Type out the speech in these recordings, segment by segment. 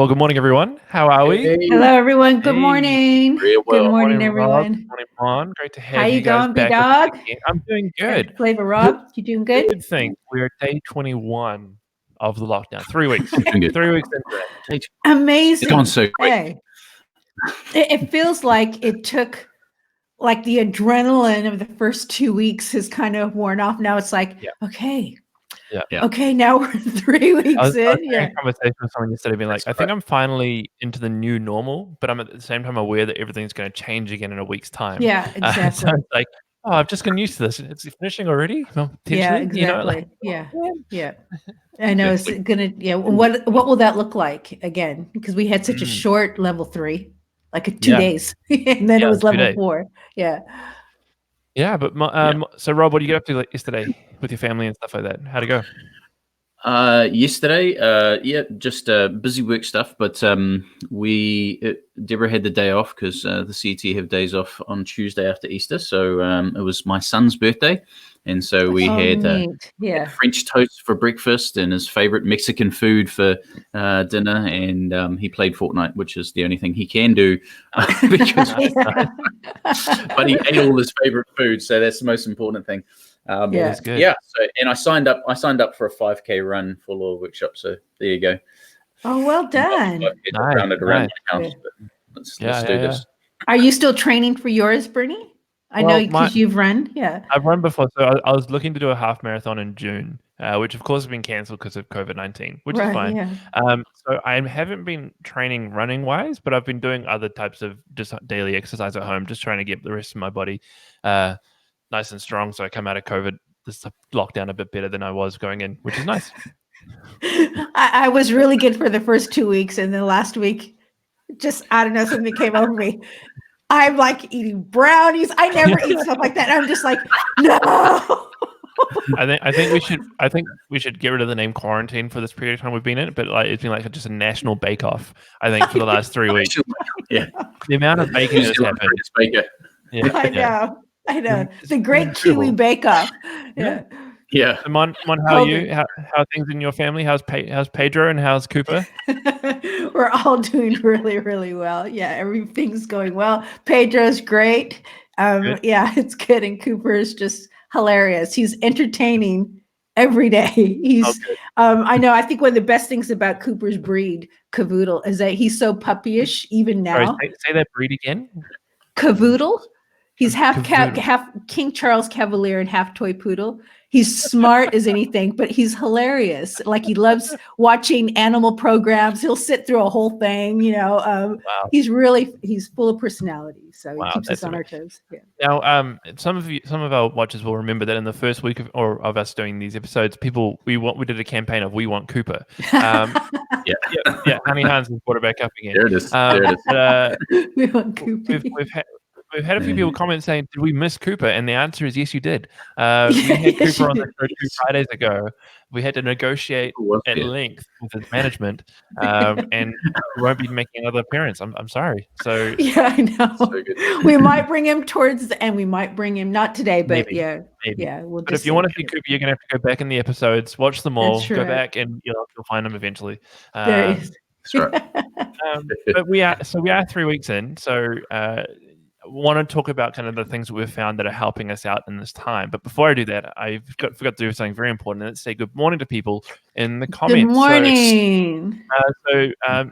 Well, good morning, everyone. How are we? Hey, Hello, everyone. Good Hey. morning. real Good well. morning, Rob. everyone. Good morning, Ron. Great to How have you you guys going, back with us B-Dog? again. I'm doing Happy good. Flavor Rob, you doing good? Good thing. We're at day 21 of the lockdown. 3 weeks. Doing good. 3 weeks into that. Amazing. It's gone so quick. Hey, it feels like it took, like the adrenaline of the first 2 weeks has kind of worn off. Now it's like, Yeah. okay, Yeah. okay, now we're 3 I weeks was in. having Yeah, a conversation with someone yesterday being like, That's I think right. I'm finally into the new normal, but I'm at the same time aware that everything's going to change again in a week's time. yeah, So exactly. it's like, oh, I've just gotten used to this. It's finishing already? Well, Yeah, potentially, exactly. Yeah, yeah. yeah. I know it's gonna. Yeah, what will that look like again? Because we had such a short level 3, like 2 Yeah. days, and then Yeah, it was 2 level days. 4. Yeah. Yeah, but so Rob, what did you get up to like yesterday with your family and stuff like that? How'd it go? Yesterday, just busy work stuff, but Deborah had the day off because the CT have days off on Tuesday after Easter, so it was my son's birthday, and so we had neat. Yeah. French toast for breakfast and his favorite Mexican food for dinner, and he played Fortnite, which is the only thing he can do because but he ate all his favorite food, so that's the most important thing. Yeah. That's good. Yeah. So, and I signed up for a 5K run for Law Workshop. So there you go. Oh, well done. Around my house. Yeah. But let's do this. Are you still training for yours, Bernie? I know because you've run. Yeah. I've run before, so I was looking to do a half marathon in June, which of course has been cancelled because of COVID-19, which is fine. Yeah. So I haven't been training running wise, but I've been doing other types of just daily exercise at home, just trying to get the rest of my body nice and strong, so I come out of COVID, this lockdown a bit better than I was going in, which is nice. I was really good for the first 2 weeks, and then last week, just I don't know, something came over me. I'm like eating brownies. I never eat stuff like that. I'm just like, no. I think we should get rid of the name quarantine for this period of time we've been in it, but like it's been like just a national bake off. I think for the last 3 weeks. Yeah, the amount of baking that's happened. Yeah, I know. The Great Kiwi Bake Off. Yeah. Yeah. So Mon, how are you? How are things in your family? How's Pedro and how's Cooper? We're all doing really, really well. Yeah, everything's going well. Pedro's great. Yeah, it's good. And Cooper is just hilarious. He's entertaining every day. He's I know, I think one of the best things about Cooper's breed, Cavoodle, is that he's so puppyish even now. Sorry, say that breed again. Cavoodle. He's half King Charles Cavalier and half toy poodle. He's smart as anything, but he's hilarious. Like he loves watching animal programs. He'll sit through a whole thing, you know. Wow. He's full of personality. So he keeps us on our toes. Yeah. Now, some of our watchers will remember that in the first week of us doing these episodes, we did a campaign of "We Want Cooper." Yeah. Honey Hans has brought it back up again. There it is. We want Cooper. We've had a few people comment saying, "Did we miss Cooper?" And the answer is yes, you did. We had Cooper on the show 2 Fridays ago. We had to negotiate at length with his management, and we won't be making another appearance. I'm sorry. So yeah, I know. So we might bring him towards the end. We might bring him not today, but maybe. Yeah. But if you want to see Cooper, you're gonna have to go back in the episodes, watch them all, go back, and you'll find them eventually. There is. That's right. But we are 3 weeks in, so. Want to talk about kind of the things that we've found that are helping us out in this time. But before I do that, I forgot to do something very important. Let's say good morning to people in the comments. Good morning.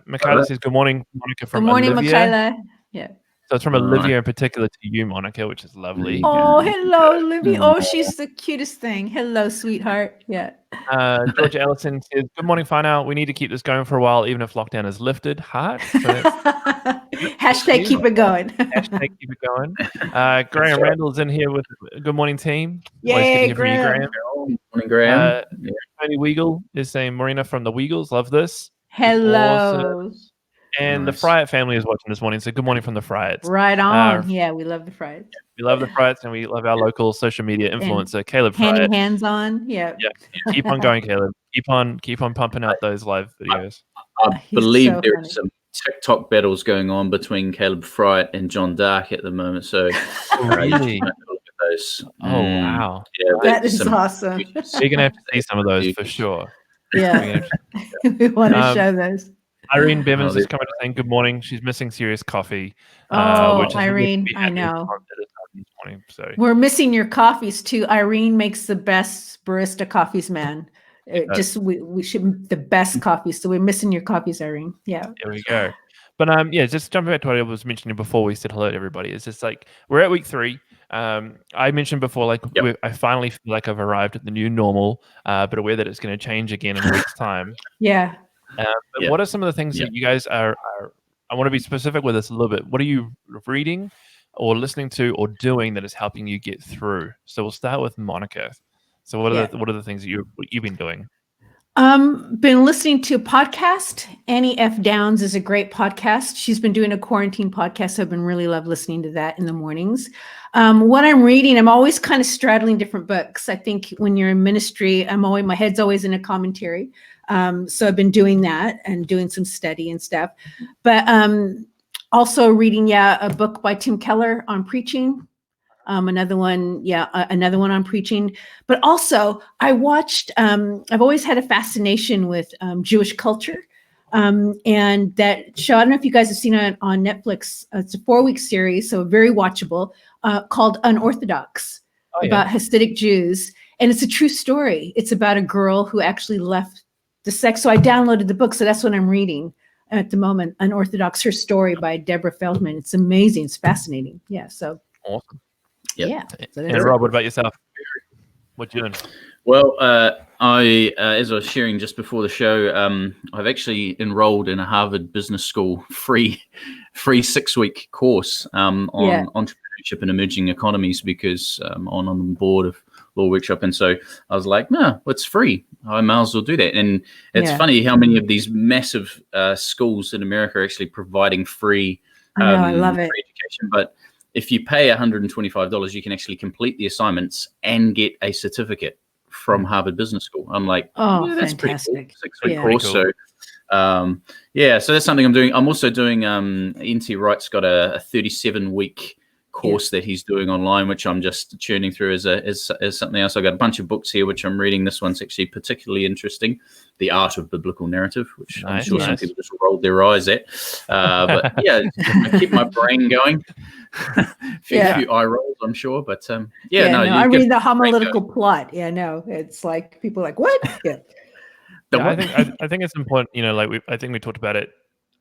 Michaela says good morning, Monica from Olivia. Good morning, Michaela. Yeah. So it's from Olivia in particular to you, Monica, which is lovely. Oh, hello, Olivia. Oh, she's the cutest thing. Hello, sweetheart. Yeah. Georgia Ellison says, good morning, Whanau. We need to keep this going for a while, even if lockdown is lifted. Heart. So Hashtag keep it going. Hashtag keep it going. Graham Randall's in here with good morning, team. Yay, Graham. Morning, Graham. Tony Weagle is saying, Marina from the Weagles, love this. Hello. Awesome. And the Friat family is watching this morning, so good morning from the Friats. Right on. Yeah, we love the Friats. We love the Friats, and we love our local social media influencer, Caleb Friat. Hands on. Yeah. Keep on going, Caleb. Keep on pumping out those live videos. I believe there are some TikTok battles going on between Caleb Friat and John Dark at the moment. So really? Look at those. Oh wow. Yeah, that is awesome. We're gonna have to see some of those for sure. Yeah. We want to show those. Irene Bevins is coming to saying good morning. She's missing serious coffee. Which is Irene, I know. This morning, so. We're missing your coffees too. Irene makes the best barista coffees, man. We should the best coffees. So we're missing your coffees, Irene. Yeah. There we go. But just jumping back to what I was mentioning before we said hello to everybody. It's just like we're at week 3. I mentioned before, like I finally feel like I've arrived at the new normal, but aware that it's going to change again in a week's time. Yeah. But what are some of the things that you guys are? I want to be specific with this a little bit. What are you reading, or listening to, or doing that is helping you get through? So we'll start with Monica. So what are the things that you've been doing? Been listening to a podcast. Annie F. Downs is a great podcast. She's been doing a quarantine podcast. So I've been really love listening to that in the mornings. What I'm reading, I'm always kind of straddling different books. I think when you're in ministry, my head's always in a commentary. So I've been doing that and doing some study and stuff, but also reading, a book by Tim Keller on preaching. Another one on preaching. But also I watched, I've always had a fascination with Jewish culture. And that show, I don't know if you guys have seen it on Netflix. It's a 4-week series, so very watchable, called Unorthodox, about Hasidic Jews. And it's a true story. It's about a girl who actually left the sect. So I downloaded the book. So that's what I'm reading at the moment. Unorthodox, her story by Deborah Feldman. It's amazing. It's fascinating. Yeah. So awesome. Yeah. So and Rob, what about yourself? What you doing? Well, I as I was sharing just before the show, I've actually enrolled in a Harvard Business School free 6-week course on entrepreneurship and emerging economies, because I'm on the board of Law Workshop, and so I was like, no, it's free. I might as well do that. And it's funny how many of these massive schools in America are actually providing free. I love it. Free education, but if you pay $125, you can actually complete the assignments and get a certificate from Harvard Business School. I'm like, that's fantastic. Pretty cool. 6-week course. Cool. So, so that's something I'm doing. I'm also doing, NT Wright's got a 37-week course that he's doing online, which I'm just churning through as something else. I got a bunch of books here, which I'm reading. This one's actually particularly interesting, The Art of Biblical Narrative, which I'm sure some people just rolled their eyes at. But I keep my brain going. few eye rolls, I'm sure. But I read the homiletical plot. It's like people are like, what? I think it's important. I think we talked about it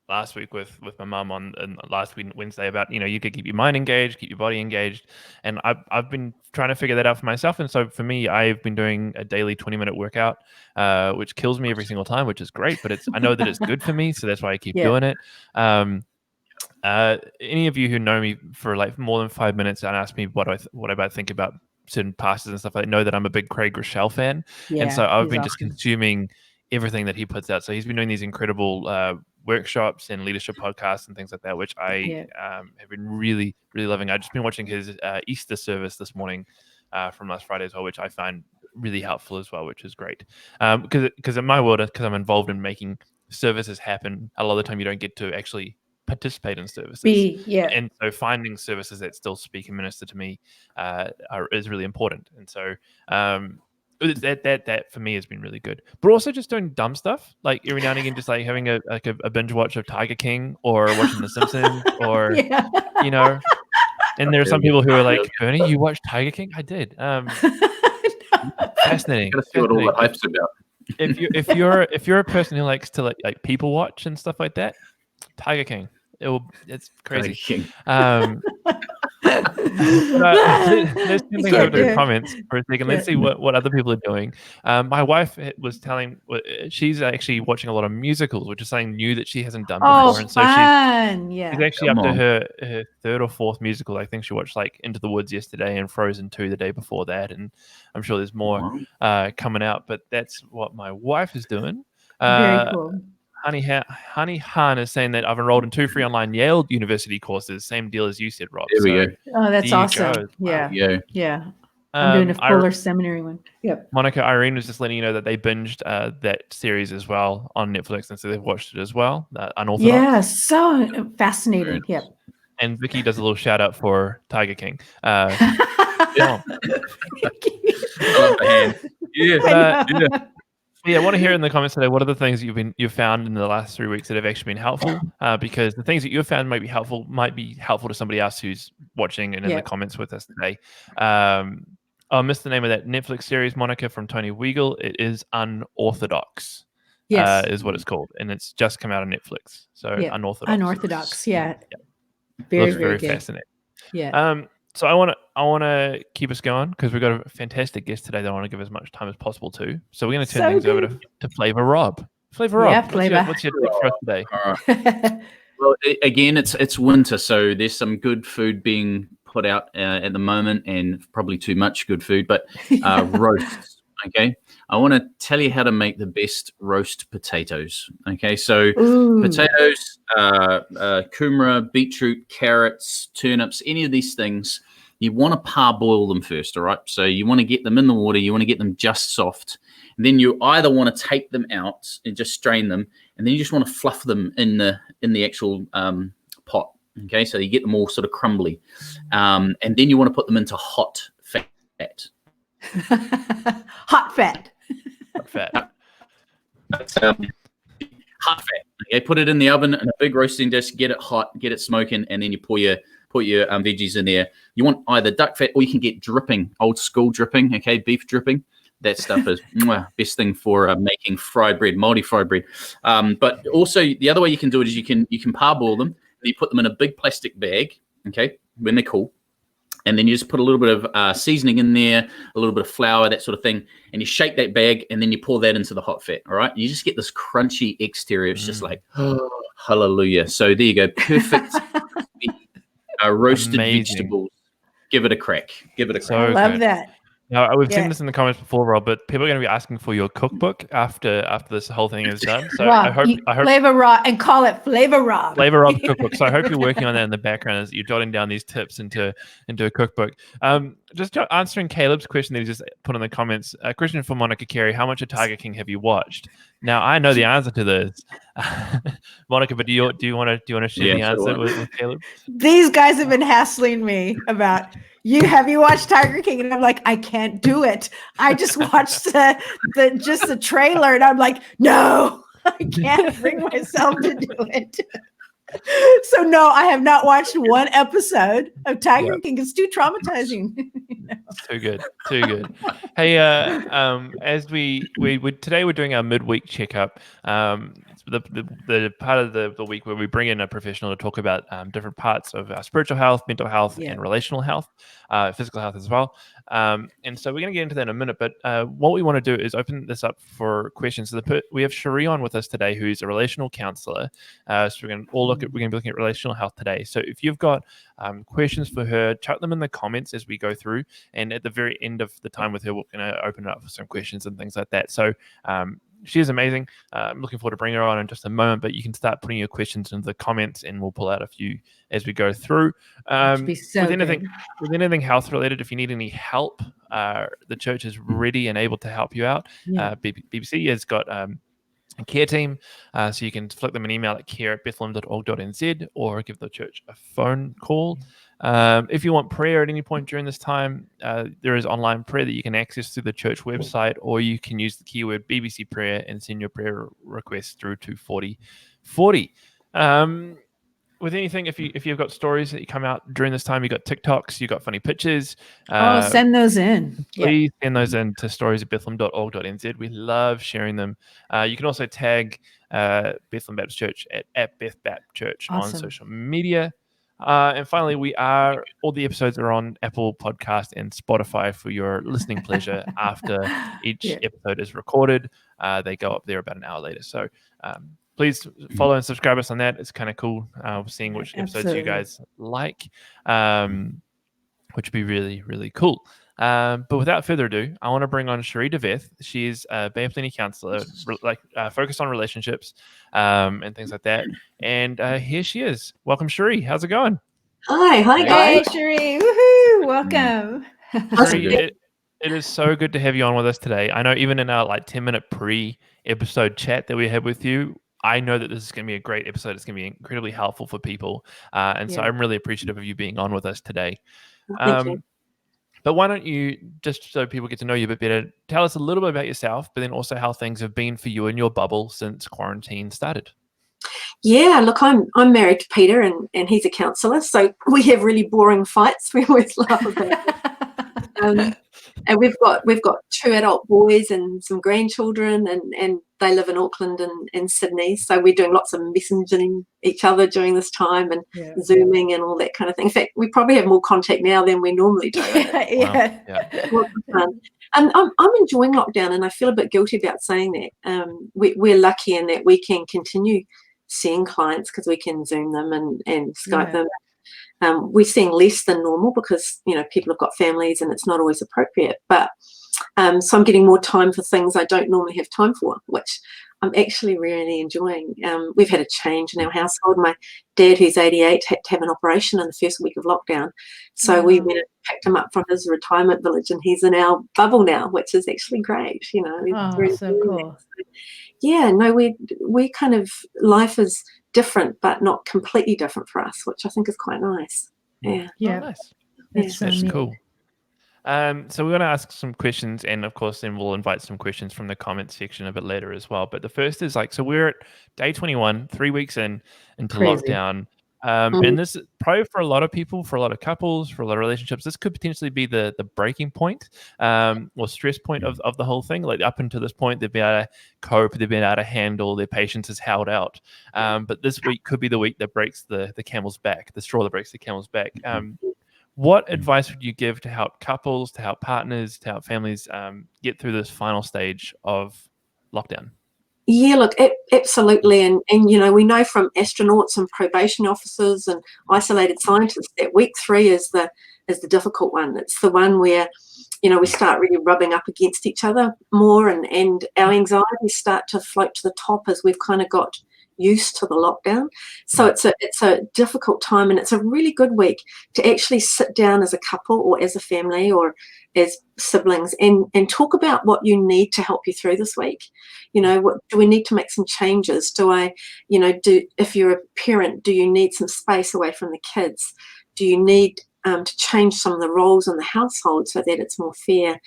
last week with my mum on last week Wednesday about you could keep your mind engaged, keep your body engaged, and I've been trying to figure that out for myself. And so for me, I've been doing a daily 20-minute workout, which kills me every single time, which is great, but I know that it's good for me, so that's why I keep doing it. Any of you who know me for like more than 5 minutes and ask me what I think about certain pastors and stuff, I know that I'm a big Craig Rochelle fan, and so I've been just consuming everything that he puts out. So he's been doing these incredible workshops and leadership podcasts and things like that, which I have been really, really loving. I've just been watching his Easter service this morning from last Friday as well, which I find really helpful as well, which is great. Because in my world, because I'm involved in making services happen, a lot of the time you don't get to actually participate in services. And so finding services that still speak and minister to me is really important. And so that for me has been really good, but also just doing dumb stuff like every now and again, just like having a binge watch of Tiger King or watching The Simpsons or and there are some people who are like, Bernie, you watched Tiger King? I did. Fascinating. Gotta see what all the hype's about. if you're a person who likes to like people watch and stuff like that, Tiger King. It's crazy. Let's move over to the comments for a second. Let's see what other people are doing. My wife was telling she's actually watching a lot of musicals, which is something new that she hasn't done before. And so she's actually up to her 3rd or 4th musical. I think she watched like Into the Woods yesterday and Frozen 2 the day before that, and I'm sure there's more coming out. But that's what my wife is doing. Very cool. Honey Han is saying that I've enrolled in 2 free online Yale University courses. Same deal as you said, Rob. There we go. Oh, that's awesome. Wow. Yeah. I'm doing a Fuller seminary one. Yep. Monica Irene was just letting you know that they binged that series as well on Netflix, and so they've watched it as well. Unorthodox. Yeah, so fascinating. Yep. And Vicky does a little shout out for Tiger King. I love the hand. Yeah, I want to hear in the comments today, what are the things you've found in the last 3 weeks that have actually been helpful? Because the things that you've found might be helpful to somebody else who's watching and in the comments with us today. I missed the name of that Netflix series, Monica, from Tony Weigel. It is Unorthodox. Yes. Is what it's called, and it's just come out on Netflix. So Unorthodox. Yeah. Looks very fascinating. Yeah. So I want to keep us going because we've got a fantastic guest today that I want to give as much time as possible to. So we're going to turn things over to Flavor Rob. Flavor Rob, what's your tip for us today? Well, again, it's winter, so there's some good food being put out at the moment, and probably too much good food, but roasts. Okay, I want to tell you how to make the best roast potatoes. Okay, so potatoes, kumara, beetroot, carrots, turnips, any of these things, you want to parboil them first. All right, so you want to get them in the water, you want to get them just soft, and then you either want to take them out and just strain them, and then you just want to fluff them in the actual pot. Okay, so you get them all sort of crumbly, and then you want to put them into hot fat. Hot fat. Hot fat. Okay, put it in the oven in a big roasting dish. Get it hot, get it smoking, and then you put your veggies in there. You want either duck fat or you can get dripping, old school dripping. Okay, beef dripping. That stuff is best thing for making fried bread, Māori fried bread. But also the other way you can do it is you can parboil them. You put them in a big plastic bag. Okay, when they're cool. And then you just put a little bit of seasoning in there, a little bit of flour, that sort of thing. And you shake that bag, and then you pour that into the hot fat, all right? You just get this crunchy exterior. It's just like, oh, hallelujah. So there you go. Perfect roasted vegetables. Give it a crack. I love that. Now, we've seen this in the comments before, Rob, but people are going to be asking for your cookbook after this whole thing is done. So Rob, I hope Flavor Rob and call it Flavor Rob. Flavor Rob cookbook. So I hope you're working on that in the background as you're jotting down these tips into a cookbook. Just answering Caleb's question that he just put in the comments. A question for Monica Carey: how much of Tiger King have you watched? Now I know the answer to this, Monica, but do you want to share the answer with Caleb? These guys have been hassling me about. Have you watched Tiger King? And I'm like, I can't do it. I just watched the trailer, and I'm like, no, I can't bring myself to do it. So no, I have not watched one episode of Tiger King. It's too traumatizing. Too good. Hey, as we today we're doing our midweek checkup. The part of the week where we bring in a professional to talk about different parts of our spiritual health, mental health, and relational health, physical health as well. And so we're going to get into that in a minute. But what we want to do is open this up for questions. So we have Cherie on with us today, who's a relational counselor. So we're going to be looking at relational health today. So if you've got questions for her, chuck them in the comments as we go through. And at the very end of the time with her, we're going to open it up for some questions and things like that. So she is amazing. I'm looking forward to bringing her on in just a moment, but you can start putting your questions into the comments and we'll pull out a few as we go through. With anything health related, if you need any help, the church is ready and able to help you out. BBC has got a care team, so you can flick them an email at care@bethlehem.org.nz or give the church a phone call. If you want prayer at any point during this time, there is online prayer that you can access through the church website, or you can use the keyword BBC Prayer and send your prayer request through to 4040. With anything, if you've got stories that you come out during this time, you've got TikToks, you've got funny pictures. Send those in. Please send those in to stories@bethlehem.org.nz. We love sharing them. You can also tag Bethlehem Baptist Church at Beth Baptist Church on social media. And finally, all the episodes are on Apple Podcast and Spotify for your listening pleasure after each episode is recorded. They go up there about an hour later. So please follow and subscribe us on that. It's kind of cool seeing which episodes you guys like, which would be really, really cool. But without further ado, I want to bring on Cherie DeVeth. She's a Bay of Plenty counselor, focused on relationships and things like that. And here she is. Welcome, Cherie. How's it going? Hi guys. Hey, Cherie. Woohoo! Welcome. Cherie, it is so good to have you on with us today. I know even in our 10-minute pre-episode chat that we had with you, I know that this is going to be a great episode. It's going to be incredibly helpful for people. So I'm really appreciative of you being on with us today. Thank you. But why don't you, just so people get to know you a bit better, tell us a little bit about yourself, but then also how things have been for you in your bubble since quarantine started. Yeah, look, I'm married to Peter, and he's a counsellor, so we have really boring fights. We always laugh about it. And we've got 2 adult boys and some grandchildren, and they live in Auckland and Sydney. So we're doing lots of messaging each other during this time, and Zooming and all that kind of thing. In fact, we probably have more contact now than we normally do. Yeah. I'm enjoying lockdown, and I feel a bit guilty about saying that. We're lucky in that we can continue seeing clients because we can Zoom them and Skype them. We're seeing less than normal because, people have got families and it's not always appropriate. But so I'm getting more time for things I don't normally have time for, which I'm actually really enjoying. We've had a change in our household. My dad, who's 88, had to have an operation in the first week of lockdown. So we went and picked him up from his retirement village, and he's in our bubble now, which is actually great. So cool. Yeah, no, we kind of, life is different, but not completely different for us, which I think is quite nice. Yeah. Oh, nice. That's cool. So we're going to ask some questions, and of course then we'll invite some questions from the comments section a bit later as well. But the first is so we're at day 21, 3 weeks into lockdown. And this probably for a lot of people, for a lot of couples, for a lot of relationships, this could potentially be the breaking point or stress point of the whole thing. Like up until this point, they've been able to cope, they've been able to handle, their patience is held out. But this week could be the week that breaks the camel's back, the straw that breaks the camel's back. What advice would you give to help couples, to help partners, to help families get through this final stage of lockdown? Yeah, look, absolutely. And we know from astronauts and probation officers and isolated scientists that week 3 is the difficult one. It's the one where, we start really rubbing up against each other more, and our anxieties start to float to the top as we've kind of got used to the lockdown. So it's a difficult time, and it's a really good week to actually sit down as a couple or as a family or as siblings and talk about what you need to help you through this week. What do we need to make some changes? Do I, if you're a parent, do you need some space away from the kids? Do you need to change some of the roles in the household so that it's more fair?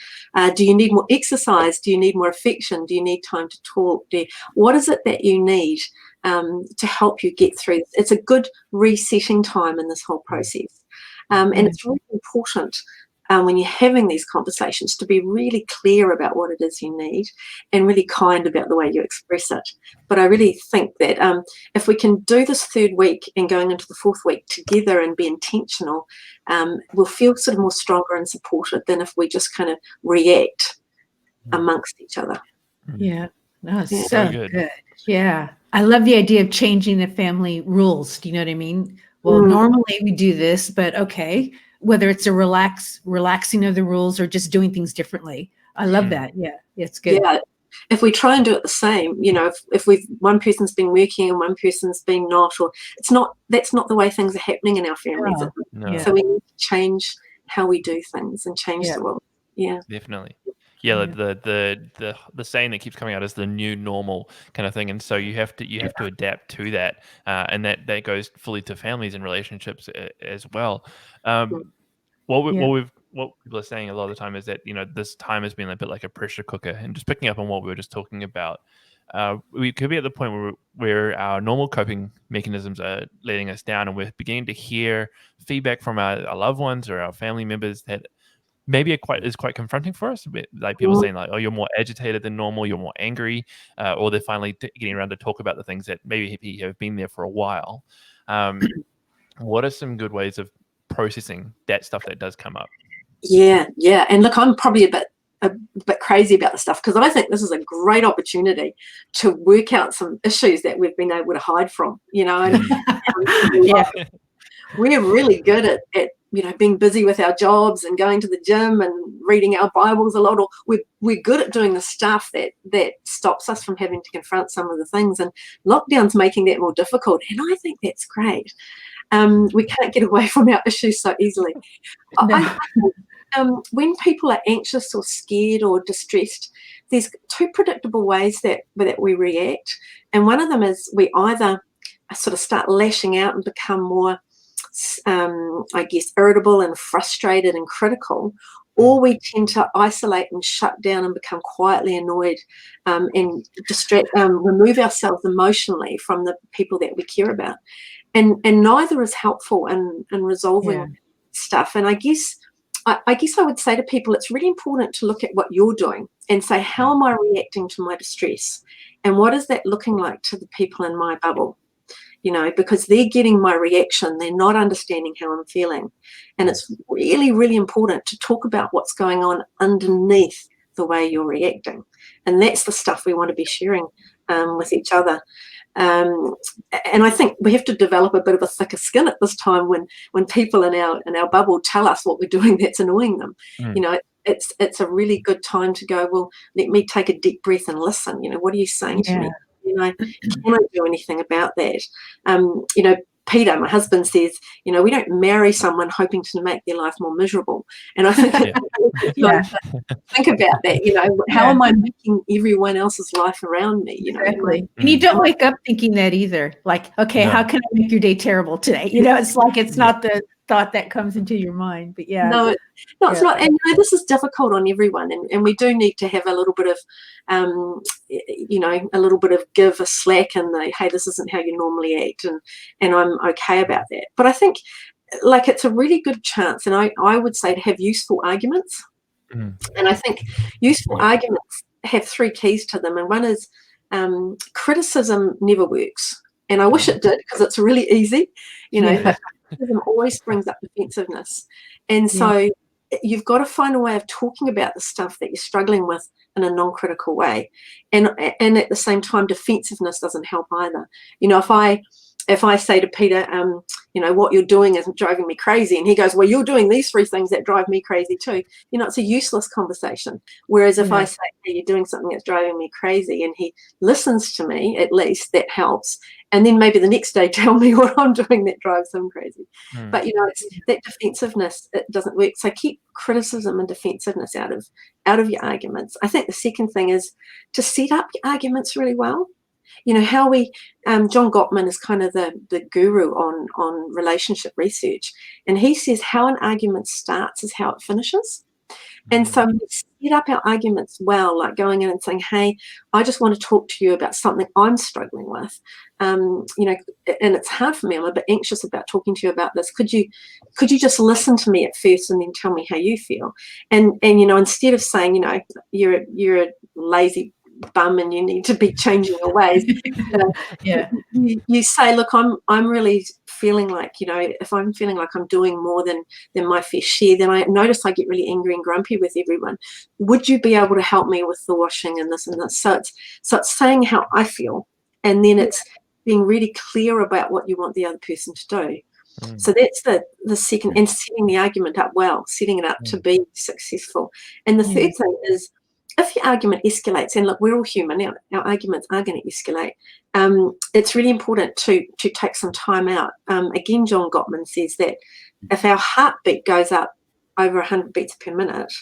Do you need more exercise? Do you need more affection? Do you need time to talk? What is it that you need to help you get through? It's a good resetting time in this whole process. And it's really important when you're having these conversations to be really clear about what it is you need and really kind about the way you express it. But I really think that if we can do this 3rd week and going into the 4th week together and be intentional, we'll feel sort of more stronger and supported than if we just kind of react amongst each other. Yeah, no, so good. Yeah, I love the idea of changing the family rules. Do you know what I mean? Well, normally we do this, but okay, whether it's a relaxing of the rules or just doing things differently. I love that. Yeah, it's good. Yeah, if we try and do it the same, if one person's been working and one person's been not, or that's not the way things are happening in our families. No. So we need to change how we do things and change the rules. Yeah, definitely. Yeah, the saying that keeps coming out is the new normal kind of thing, and so you have to adapt to that, and that goes fully to families and relationships as well. What people are saying a lot of the time is that this time has been a bit like a pressure cooker, and just picking up on what we were just talking about, we could be at the point where our normal coping mechanisms are letting us down, and we're beginning to hear feedback from our loved ones or our family members that maybe is quite confronting for us. Like people saying oh, you're more agitated than normal, you're more angry, or they're finally getting around to talk about the things that maybe have been there for a while. What are some good ways of processing that stuff that does come up? Yeah. And look, I'm probably a bit crazy about this stuff because I think this is a great opportunity to work out some issues that we've been able to hide from, and we're really good at being busy with our jobs and going to the gym and reading our Bibles a lot, or we're good at doing the stuff that stops us from having to confront some of the things, and lockdown's making that more difficult, and I think that's great. We can't get away from our issues so easily. When people are anxious or scared or distressed, there's 2 predictable ways that we react, and one of them is we either sort of start lashing out and become more irritable and frustrated and critical, or we tend to isolate and shut down and become quietly annoyed, and remove ourselves emotionally from the people that we care about. And neither is helpful in resolving stuff. And I guess I would say to people, it's really important to look at what you're doing and say, how am I reacting to my distress? And what is that looking like to the people in my bubble? Because they're getting my reaction. They're not understanding how I'm feeling. And it's really, really important to talk about what's going on underneath the way you're reacting. And that's the stuff we want to be sharing with each other. And I think we have to develop a bit of a thicker skin at this time when people in our bubble tell us what we're doing that's annoying them. It's a really good time to go, well, let me take a deep breath and listen. What are you saying to me? Can I do anything about that? Peter, my husband, says, we don't marry someone hoping to make their life more miserable. And I think think about that. How am I making everyone else's life around me? Exactly. And you don't wake up thinking that either. Like, okay, how can I make your day terrible today? It's like it's not the thought that comes into your mind. But no, it's not. And this is difficult on everyone, and we do need to have a little bit of a little bit of give a slack and hey, this isn't how you normally act, and I'm okay about that. But I think it's a really good chance, and I would say, to have useful arguments. And I think useful arguments have 3 keys to them, and one is criticism never works, and I wish it did, because it's really easy, but criticism always brings up defensiveness. And so you've got to find a way of talking about the stuff that you're struggling with in a non-critical way, and at the same time, defensiveness doesn't help either. If I say to Peter, what you're doing isn't driving me crazy, and he goes, well, you're doing these 3 things that drive me crazy too, it's a useless conversation. Whereas if I say, hey, you're doing something that's driving me crazy, and he listens to me, at least that helps. And then maybe the next day tell me what I'm doing that drives him crazy. But it's that defensiveness, it doesn't work. So keep criticism and defensiveness out of your arguments. I think the second thing is to set up your arguments really well. How we, John Gottman is kind of the guru on relationship research, and he says how an argument starts is how it finishes. And so we set up our arguments well, like going in and saying, hey, I just want to talk to you about something I'm struggling with. And it's hard for me. I'm a bit anxious about talking to you about this. Could you just listen to me at first and then tell me how you feel? And instead of saying, you're a lazy bum and you need to be changing your ways, you say, look, I'm really feeling like, if I'm feeling like I'm doing more than my fair share, then I notice I get really angry and grumpy with everyone. Would you be able to help me with the washing and this and this? So it's saying how I feel, and then it's being really clear about what you want the other person to do. So that's the second, and setting the argument up well, setting it up to be successful. And the third thing is, if your argument escalates, and look, we're all human, our arguments are going to escalate, it's really important to take some time out. Again, John Gottman says that if our heartbeat goes up over 100 beats per minute,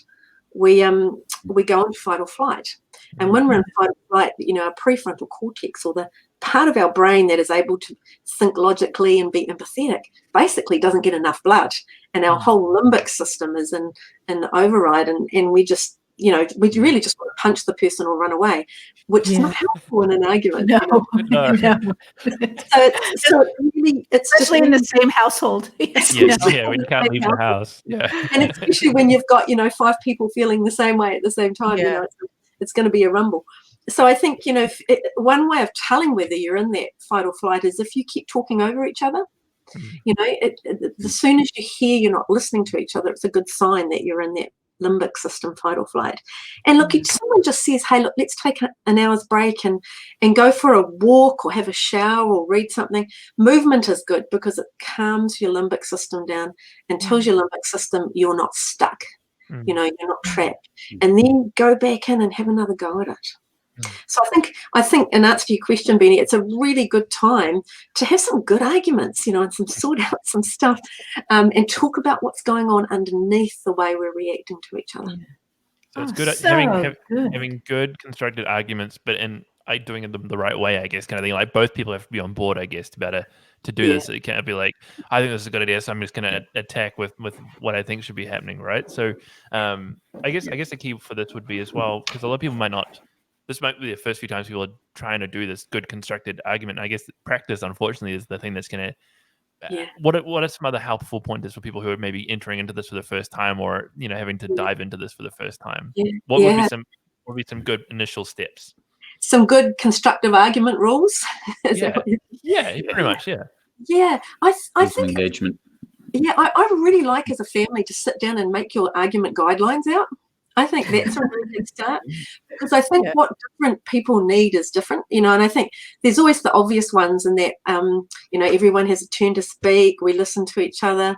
we go into fight or flight. And when we're in fight or flight, our prefrontal cortex, or the part of our brain that is able to think logically and be empathetic, basically doesn't get enough blood, and our whole limbic system is in override, and we just, we really just want to punch the person or run away, which is not helpful in an argument. No. So it's especially in the same household. When you can't leave the house. And especially when you've got 5 people feeling the same way at the same time, it's going to be a rumble. So I think one way of telling whether you're in that fight or flight is if you keep talking over each other. As soon as you hear you're not listening to each other, it's a good sign that you're in that limbic system, fight or flight. And look, if someone just says, hey, look, let's take an hour's break and go for a walk or have a shower or read something, movement is good because it calms your limbic system down and tells your limbic system you're not stuck, you're not trapped. And then go back in and have another go at it. So I think in answer to your question, Benny, it's a really good time to have some good arguments, and sort out some stuff, and talk about what's going on underneath the way we're reacting to each other. So it's good at having good constructed arguments, but doing it the right way, I guess, kind of thing. Like both people have to be on board, I guess, to do this. It can't be like, I think this is a good idea, so I'm just going to attack with what I think should be happening, right? So I guess the key for this would be as well, because a lot of people might not. This might be the first few times people are trying to do this good constructed argument. I guess practice, unfortunately, is the thing that's going to. What are some other helpful pointers for people who are maybe entering into this for the first time, or having to dive into this for the first time? What would be some good initial steps? Some good constructive argument rules. Pretty much. Yeah, I think engagement. Yeah, I really like as a family to sit down and make your argument guidelines out. I think that's a really good start, because I think what different people need is different, and I think there's always the obvious ones, and that everyone has a turn to speak. We listen to each other.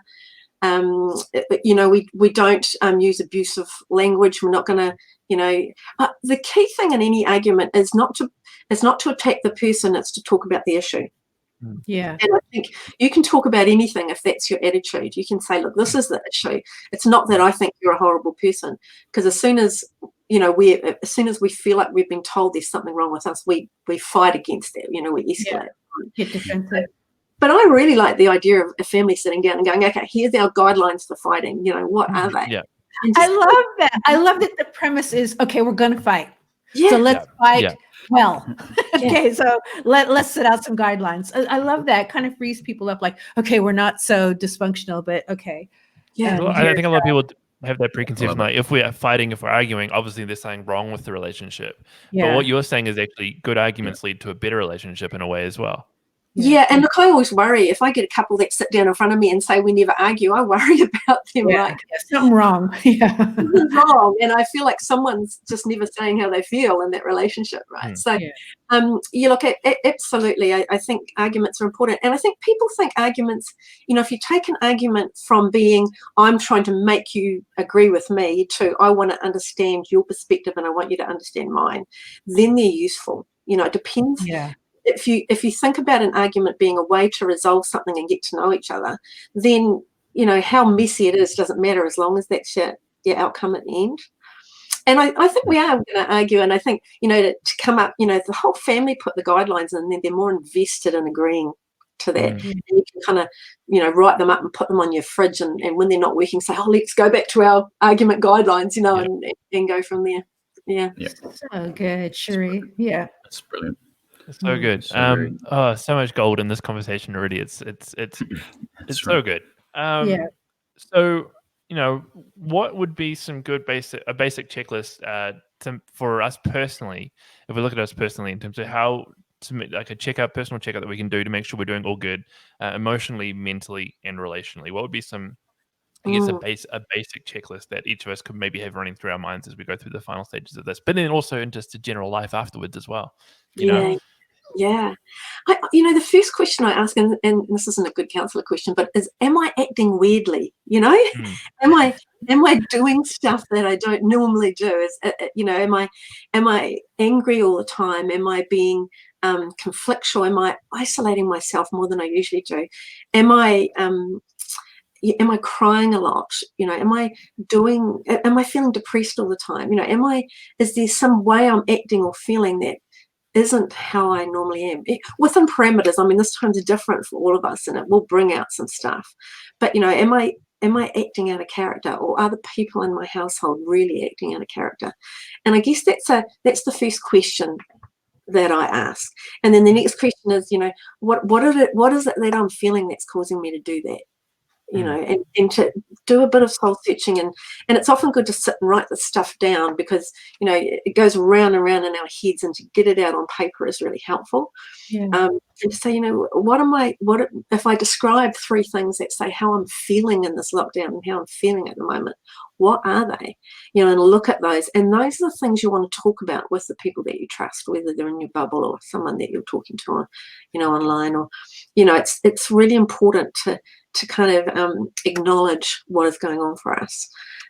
We don't use abusive language. We're not going to, the key thing in any argument is not to attack the person. It's to talk about the issue. Yeah. And I think you can talk about anything if that's your attitude. You can say, look, this is the issue. It's not that I think you're a horrible person, because as soon as we feel like we've been told there's something wrong with us, we fight against that. We escalate. Get defensive. But I really like the idea of a family sitting down and going, okay, here's our guidelines for fighting. What are they? Yeah. I love that. I love that the premise is, okay, we're going to fight. Yeah. So let's fight. Yeah. Well, okay, so let's set out some guidelines. I love that. Kind of frees people up, like, okay, we're not so dysfunctional, but okay. Yeah. Well, I think a lot of people have that preconception, like if we are fighting, if we're arguing, obviously there's something wrong with the relationship. Yeah. But what you're saying is actually good arguments lead to a better relationship in a way as well. Yeah, and look, I always worry if I get a couple that sit down in front of me and say we never argue. I worry about them. Something wrong. Yeah, something's wrong, and I feel like someone's just never saying how they feel in that relationship, right? So, you look at absolutely. I think arguments are important, and I think people think arguments. If you take an argument from being I'm trying to make you agree with me to I want to understand your perspective and I want you to understand mine, then they're useful. It depends. Yeah. If you think about an argument being a way to resolve something and get to know each other, then how messy it is doesn't matter as long as that's your outcome at the end. And I think we are going to argue, and I think to come up, the whole family put the guidelines in, and then they're more invested in agreeing to that. And you can kind of write them up and put them on your fridge, and when they're not working, say, let's go back to our argument guidelines, and go from there. Yeah. So good, Cherie. Yeah. That's brilliant. So good. So much gold in this conversation already. It's so good. So what would be some good basic checklist for us personally, if we look at us personally in terms of how to make like a personal checkup that we can do to make sure we're doing all good, emotionally, mentally, and relationally? What would be some, I guess, a basic checklist that each of us could maybe have running through our minds as we go through the final stages of this, but then also in just a general life afterwards as well. Yeah. The first question I ask, and this isn't a good counselor question, but is, am I acting weirdly? Am I doing stuff that I don't normally do? Am I angry all the time? Am I being conflictual? Am I isolating myself more than I usually do? Am I crying a lot? Am I feeling depressed all the time? Is there some way I'm acting or feeling that isn't how I normally am? Within parameters, this time's different for all of us, and it will bring out some stuff. But, am I acting out of character, or are the people in my household really acting out of character? And I guess that's the first question that I ask. And then the next question is, what is it that I'm feeling that's causing me to do that? And to do a bit of soul searching, and it's often good to sit and write this stuff down, because it goes round and round in our heads, and to get it out on paper is really helpful. And to say, what if I describe 3 things that say how I'm feeling in this lockdown and how I'm feeling at the moment, what are they? And look at those, and those are the things you want to talk about with the people that you trust, whether they're in your bubble or someone that you're talking to, or online, or it's really important to kind of acknowledge what is going on for us,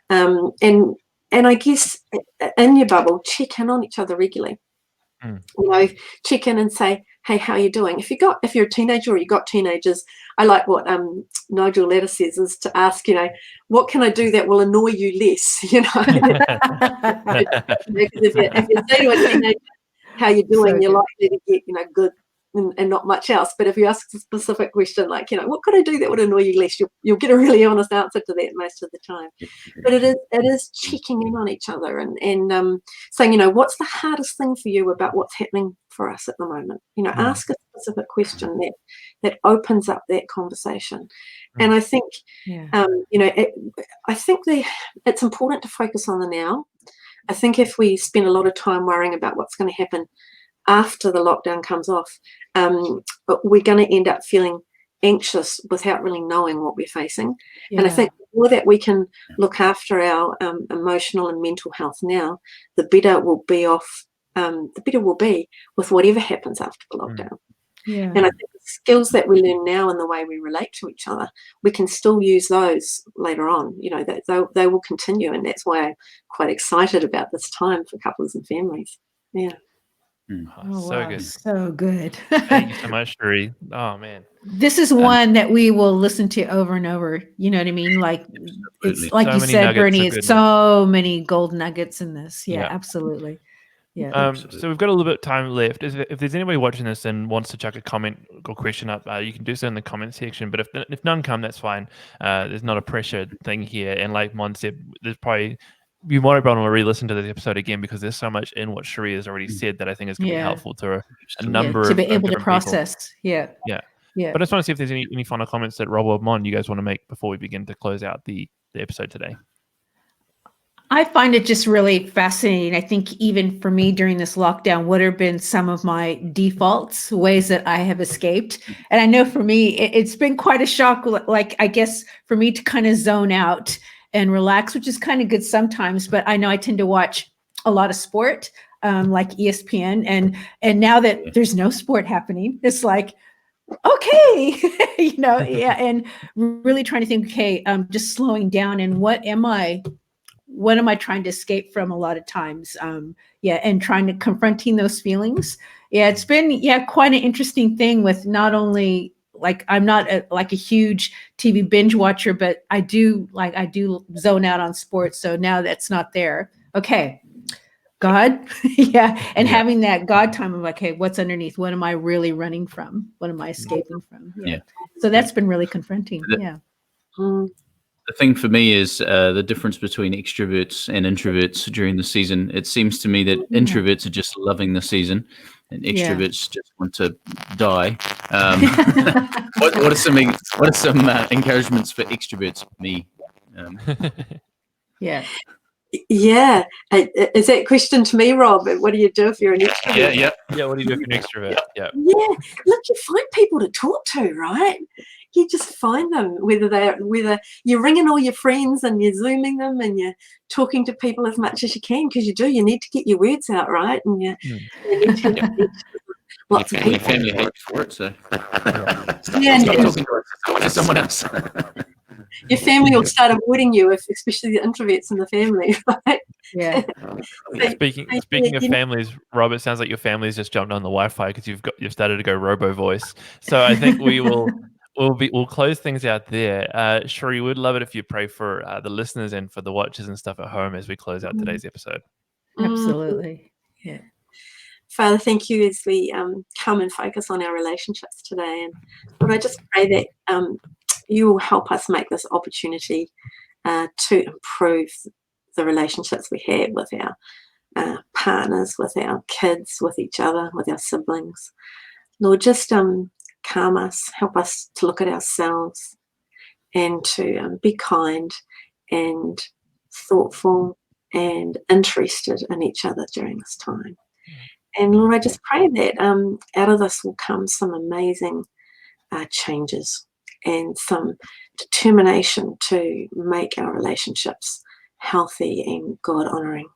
and I guess in your bubble, check in on each other regularly. Check in and say, hey, how are you doing? If you're a teenager or you got teenagers, I like what Nigel Latta says, is to ask, what can I do that will annoy you less? Because if you say to a teenager, how you're So doing, you're good. likely to get, good and not much else. But if you ask a specific question like, what could I do that would annoy you less, you'll get a really honest answer to that most of the time. But it is checking in on each other and saying, what's the hardest thing for you about what's happening for us at the moment? Ask a specific question that opens up that conversation. And I think, I think it's important to focus on the now. I think if we spend a lot of time worrying about what's going to happen after the lockdown comes off, we're going to end up feeling anxious without really knowing what we're facing. And I think the more that we can look after our emotional and mental health now, the better we'll be off. The better we'll be with whatever happens after the lockdown. And I think the skills that we learn now and the way we relate to each other, we can still use those later on. That they will continue, and that's why I'm quite excited about this time for couples and families. Yeah. Oh, so good. So good. Thank you so much, Sheree. Oh man. This is one that we will listen to over and over. You know what I mean? Like it's like you said, Bernie, it's so many gold nuggets in this. Yeah, absolutely. Yeah. So we've got a little bit of time left. If there's anybody watching this and wants to chuck a comment or question up, you can do so in the comment section. But if none come, that's fine. There's not a pressure thing here. And like Mon said, there's probably you might want to re-listen to this episode again because there's so much in what Sheree has already said that I think is going to be helpful to a number to be of able to different process. People. Yeah. But I just want to see if there's any final comments that Rob or Mon you guys want to make before we begin to close out the episode today. I find it just really fascinating. I think even for me during this lockdown, what have been some of my defaults, ways that I have escaped. And I know for me, it's been quite a shock, like I guess for me to kind of zone out and relax, which is kind of good sometimes. But I know I tend to watch a lot of sport, like ESPN. And now that there's no sport happening, it's like, okay, and really trying to think, okay, just slowing down and what am I trying to escape from a lot of times? And trying to confronting those feelings. It's been, quite an interesting thing with not only like, I'm not a huge TV binge watcher, but I do zone out on sports. So now that's not there. Okay. God. And having that God time of like, hey, what's underneath? What am I really running from? What am I escaping from? So that's been really confronting. The thing for me is the difference between extroverts and introverts during the season. It seems to me that introverts are just loving the season and extroverts just want to die. What are some encouragements for extroverts? Me. Yeah. Is that question to me, Rob? What do you do if you're an extrovert? Yeah. What do you do if you're an extrovert? Yeah. Look, you find people to talk to, right? You just find them, whether you're ringing all your friends and you're Zooming them and you're talking to people as much as you can, because you need to get your words out, right? And you need to lots of people. Family hates for it, so talking to someone else. Your family will start avoiding you, especially the introverts in the family, right? Yeah. Speaking of families, Rob, it sounds like your family's just jumped on the Wi-Fi because you've started to go robo voice. So I think we'll close things out there. Sheree, we'd love it if you pray for the listeners and for the watchers and stuff at home as we close out today's episode. Absolutely. Yeah. Father, thank you as we come and focus on our relationships today. And Lord, I just pray that you will help us make this opportunity to improve the relationships we have with our partners, with our kids, with each other, with our siblings. Lord, just calm us, help us to look at ourselves and to be kind and thoughtful and interested in each other during this time. And Lord, I just pray that out of this will come some amazing changes and some determination to make our relationships healthy and God-honouring.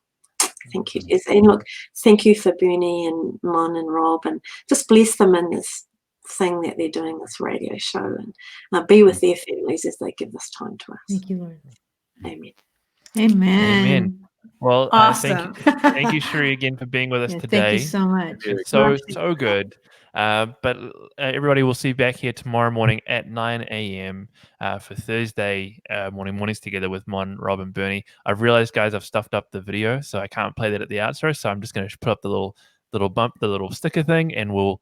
Thank you. And look, thank you for Bernie and Mon and Rob, and just bless them in this thing that they're doing, this radio show, and be with their families as they give this time to us. Thank you, Lord. Amen. Amen. Well, awesome. Thank you, Sheree, again for being with us today. Thank you so much. It's so good. But everybody will see you back here tomorrow morning at 9 a.m. For Thursday mornings together with Mon, Rob, and Bernie. I've realized, guys, I've stuffed up the video, so I can't play that at the outro. So I'm just going to put up the little little bump, the little sticker thing, and we'll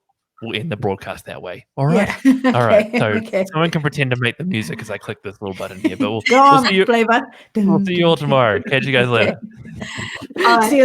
end the broadcast that way. All right. Yeah. All right. So Okay. someone can pretend to make the music as I click this little button here. But Go on, see you. Flavor. We'll see you all tomorrow. Catch you guys later. See you later.